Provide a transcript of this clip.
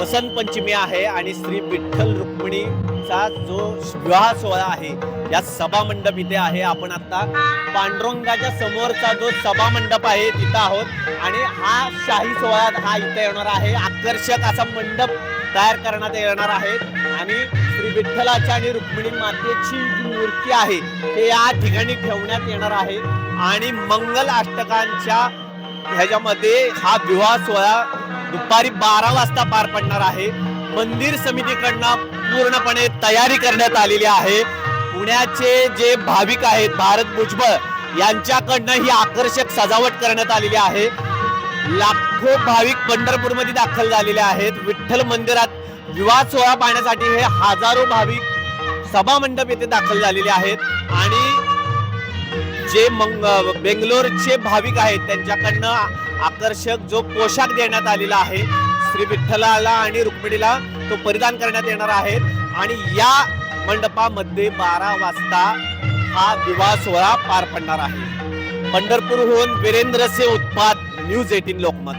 वसंत पंचमी आहे आणि श्री विठ्ठल रुक्मिणीचा जो विवाह सोहळा आहे या सभा मंडप इथे आहे. आपण आता पांडुरंगाच्या समोरचा जो सभा मंडप आहे तिथं आहोत आणि हा शाही सोहळा हा इथे येणार आहे. आकर्षक असा मंडप तयार करण्यात येणार आहे आणि श्री विठ्ठलाच्या आणि रुक्मिणी मातेची जी मूर्ती आहे ते या ठिकाणी ठेवण्यात येणार आहे आणि मंगल अष्टकांच्या ह्याच्यामध्ये हा विवाह सोहळा दुपारी 12 वाजता पार पडणार आहे. मंदिर समितीकडनं पूर्णपणे तयारी करण्यात आलेली आहे. पुण्याचे जे भाविक आहेत भारत भुजबळ यांच्याकडनं ही आकर्षक सजावट करण्यात आलेली आहे. लाखो भाविक पंढरपूरमध्ये दाखल झालेले आहेत. विठ्ठल मंदिरात विवाह सोहळा पाहण्यासाठी हे हजारो भाविक सभा मंडप येथे दाखल झालेले आहेत आणि जे बेंगलोरचे भाविक आहेत त्यांच्याकडनं आकर्षक जो पोशाख देण्यात आलेला आहे श्री विठ्ठलाला आणि रुक्मिणीला तो परिधान करण्यात येणार आहे आणि या मंडपामध्ये 12 वाजता हा विवाह सोहळा पार पडणार आहे. पंढरपूरहून वीरेंद्र से उत्पात, न्यूज 18 लोकमत.